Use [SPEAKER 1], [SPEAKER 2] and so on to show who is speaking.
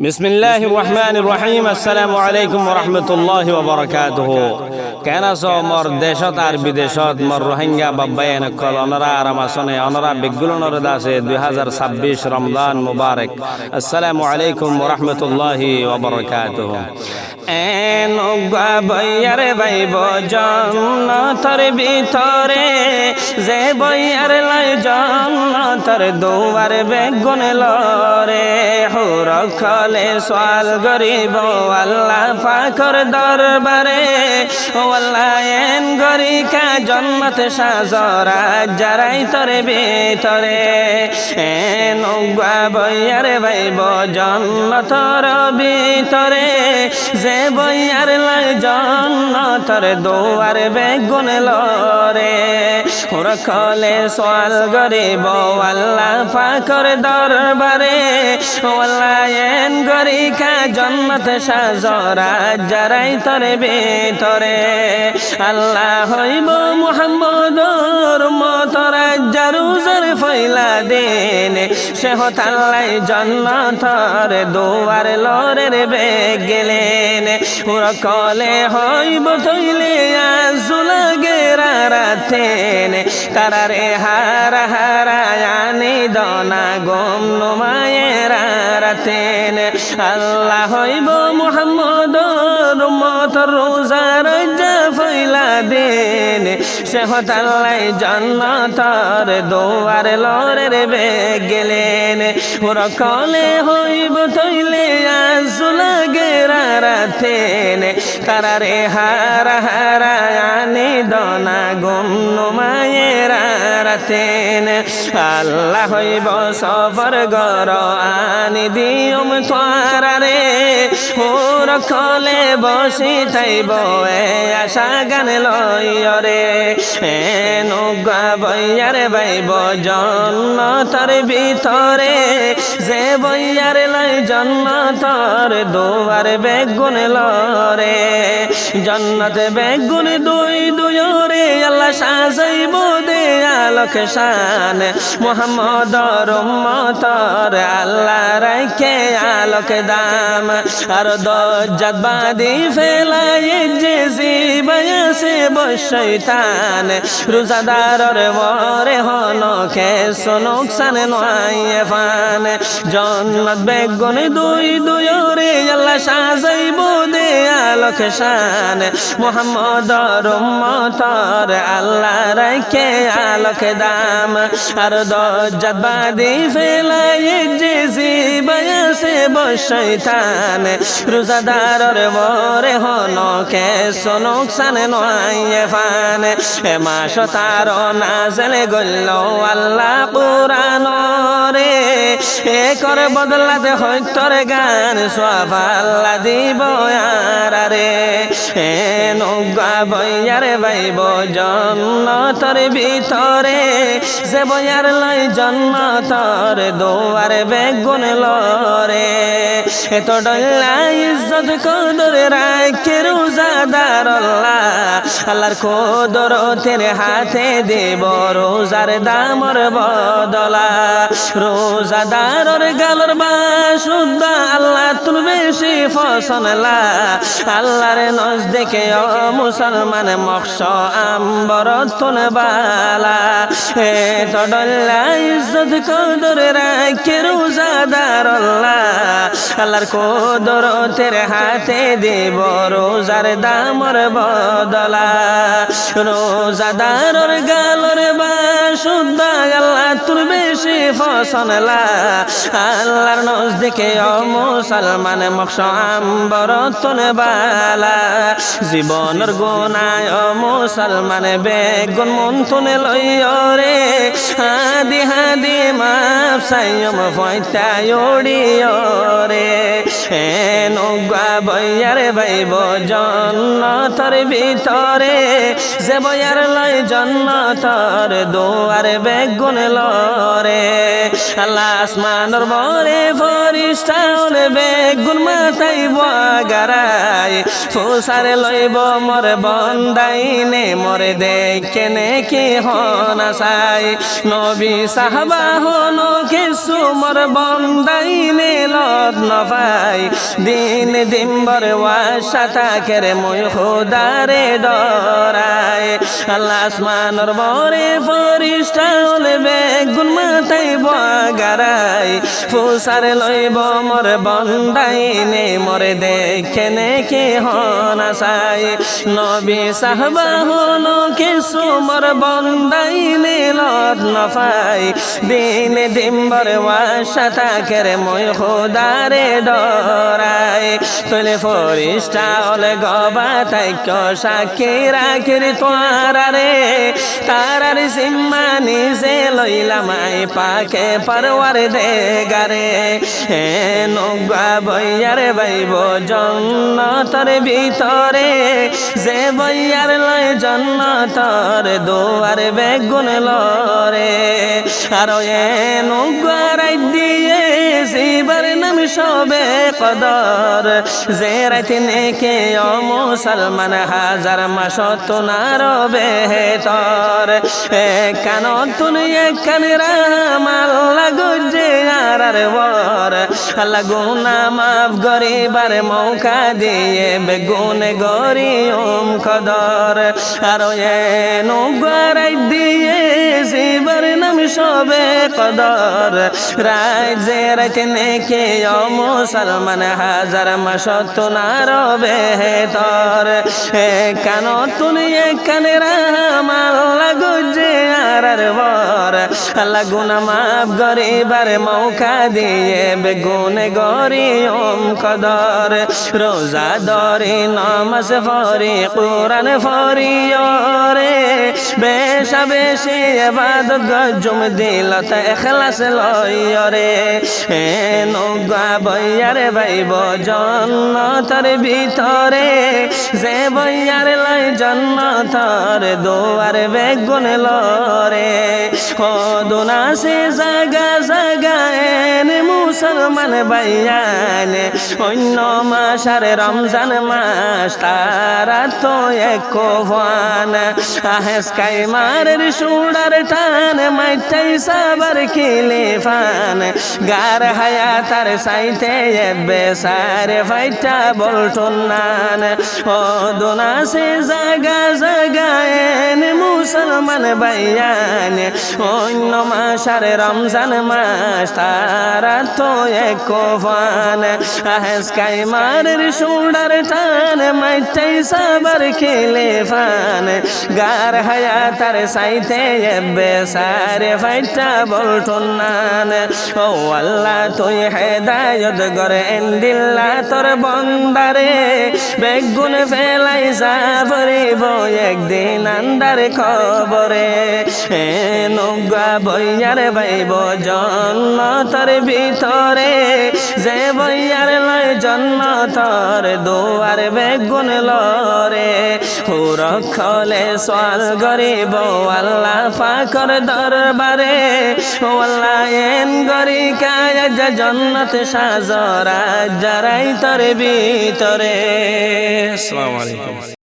[SPEAKER 1] বিসমিল্লাহির রহমানির রহিম। আসসালামু আলাইকুম ওয়া রাহমাতুল্লাহি ওয়া বারাকাতুহু। কেন সো মোর দেশত আর বিদেশত মোর রোহিঙ্গা বাব্বায়েন কল অনরা আরামাসনে অনরা বিগুলনর দাসে 2026 রমজান মুবারক। আসসালামু আলাইকুম ওয়া রাহমাতুল্লাহি ওয়া বারাকাতুহু। এন গাবায়ার বাইব জান্নাতের ভিতরে যে বয়ার লাই জান্নাতের দুয়ার বেগুন লরে হুর খলে সওয়াল গরিব আল্লাহ পাকের দরবারে আল্লাহ এন গরি কা জান্নাত সাজরা যারাই তরে ভিতরে এন গাবায়ার বাইব জান্নাতের ভিতরে যে বয়ার লাই জান্নাতের দুয়ার বেগুন লরে হুর খলে সওয়াল গরিব আল্লাহ পাকের দরবারে আল্লাহ এন গরি কা জান্নাত সাজরা যারাই তরে ভিতরে আল্লাহ হইব মুহাম্মদর উম্মতর জারুজার ফয়লা দেন সে হতাল্লাই জান্নাতের দুয়ার লরে বেগ গেলেন হুর কলে হইব তৈলে আজুলাগে রাতেন তারারে হারা হারায়ানি দনা গম নুমায়ের রাতেন আল্লাহ হইব মুহাম্মদর উম্মতর রোজার ফয়লা দেন সে হতাল্লাই জান্নাতের দুয়ার লরে বেগ গেলেন হুর কলে হইব তৈলে আজুলাগে রাতেন তারারে হারা হারায়ানি দনা গুম নুমায়ের রাতেন আল্লাহ হইব সফর গর আনি দিয়ম তোয়ারে হুর কলে বসি থাইব আশা গান লয়রে এন গাবায়ার বাইব জান্নাতের ভিতরে যে বয়ার লাই জান্নাতের দুয়ার বেগুন লরে জান্নাত বেগুন দুই দুয়রে আল্লাহ সাজাইব দে আলোক শান মুহাম্মদর উম্মতর আল্লাহ রাখে আলোক দাম আর দজ্জাত বাদি ফেলাই যে জিবায়াসে বশৈতান রোজাদারর মরে হনকে সোনকসান নয় ফান জান্নাত বেগুন দুই দুয়রে আল্লাহ সাজাইব দে আলোক শান মুহাম্মদর উম্মতর আল্লাহ রাখে আলোক দাম আর দজ্জাত বাদি ফেলাই যে জিবায়াসে বশৈতান রোজাদারর মরে হনকে সোনকসান নয় ফান এ মাস তার নাজেল গল্ল আল্লাহ কুরআন রে এ করে বদলাতে হইতর গান সওয়াব আল্লাহ দিব আরে এ নৌকা বয়ার বাইব জান্নাতের ভিতরে যে বয়ার লাই জান্নাতের দুয়ার বেগুন লরে এত ডল্লা ইজ্জত কদর রাখে রোজাদার আল্লাহ আল্লাহর কদরতের হাতে দেব রোজার দামর বদলা রোজাদারর গালর বাসুদা আল্লাহ তুল বেশি ফসনলা আল্লাহর নজদিকে ও মুসলমান মকশ আম্বর তুন বালা এত ডল্লা ইজ্জত কদর রাখে রোজাদার আল্লাহ আল্লাহর কদরতের হাতে দেব রোজার দামর বদলা রোজাদারর গালর বাসুদা আল্লাহ তুল বেশি ফসনলা আল্লাহর নজদিকে ও মুসলমান মকশ আম্বর তুন বালা জীবনের গুনায় ও মুসলমান বেগুন মন তুনে লইরে হাদি হাদি মাপ সাইয়ম ফয়তা ওড়িয়রে এন গাবায়ার বইয়ারে বাইব জন্নতর ভিতরে যে বইয়ার লয় জন্নতর দুয়ারে বেগুন লরে আল্লাহ আসমানর বরে ফরিস্তা ওরে বেগুন মাথায় বাগারাই ফুসারে লইব মোর বন্দাইনে মোরে দেখে নেকি হনা চাই নবী সাহাবা হনো কিছু মোর বন্দাইনে লত নপাই দিন দিম্বর ওয়াসা থাকের মই খুদারে ডরাই আল্লাহ আসমানর বরে ফরিস্তা ওরে বেগুন মাথায় বাগারাই ফুসারে লইব মোর বন্দাইনে মোরে দেখে নেকি হনা চাই নবী সাহাবা হনো কিছু মোর বন্দাইনে লত নপাই দিন দিম্বর ওয়াসা থাকের মই খুদারে ডরাই তোলে ফরিস্তা ওলে গবা তাইক সাক্ষী রাখির তোয়ারারে তারার সিম্মানি সে লইলাম আই পাকে পরওয়ার দে গারে হে নৌকা বইয়ার বাইব জন্নতর ভিতরে যে বইয়ার লয় জন্নতর দুয়ার বেগুন লরে আর এ নৌকা রাই দিয়ে শিবার নাম সবে কদর যে রাইতে নেকে ও মুসলমান হাজার মাস তোনার বেহেতর কান তুন কান রাম আল্লাহ গুজে আর বর আল্লাহ গুনা মাফ গরিবার মৌকা দিয়ে বেগুন গরি কদর আর এ নৌকারাই দিয়ে শিবার নাম সবে কদর রাই যে রাইতে নেকে ও মুসলমান হাজার মাস তোনার বেহেতর কান তুন কান রাম আল্লাহ গুজে আর বর আল্লাহ গুনা মাফ গরিবার মৌকা দিয়ে বেগুন গরি কদর রোজা ধরি নামাজ পড়ি কোরআন পড়ি রে বেশা বেশি ইবাদত গজুম দিলত ইখলাস লই রে নৌকা বইয়ারে বাইব জন্নতর ভিতরে যে বইয়ার লয় জন্নতর দুয়ার বেগুন লরে ও দুনাসে জাগা জাগায়েন মুসলমান বাইয়ান অন্য মাস আর রমজান মাস তারা তো এক ভান আহেস কাই মারের সুড়ার টান মাইটাই সাবার খিলে ফান গার হায়াতার সাইতে বেসারে ফাইটা বলটন নান ও দুনাসে জাগা জাগায়েন মুসলমান বাইয়ান অন্য মাস আর রমজান মাস তারা তো এক ফান আহেস কাই মারের সুড়ার টান মাইটাই সাবার খেলে ফান গার হায়াতার সাইতে বেসারে ফাইটা বলটন নান ও আল্লাহ তুই হেদায়ত গরে এন্দিল্লা তোর বন্দারে বেগুন ফেলাই সাবরিব একদিন আন্দার খবরে নৌকা বইয়ার বাইব জন্নতর ভিতরে যে বইয়ার লয় জন্নতর দুয়ার বেগুন লরে হুরখলে সোয়াল গরিব আল্লাহ পাকর দরবারে ও আল্লাহ এন গরি কায়া জন্নত সাজরা যারাই তোর ভিতরে। আসসালামু আলাইকুম।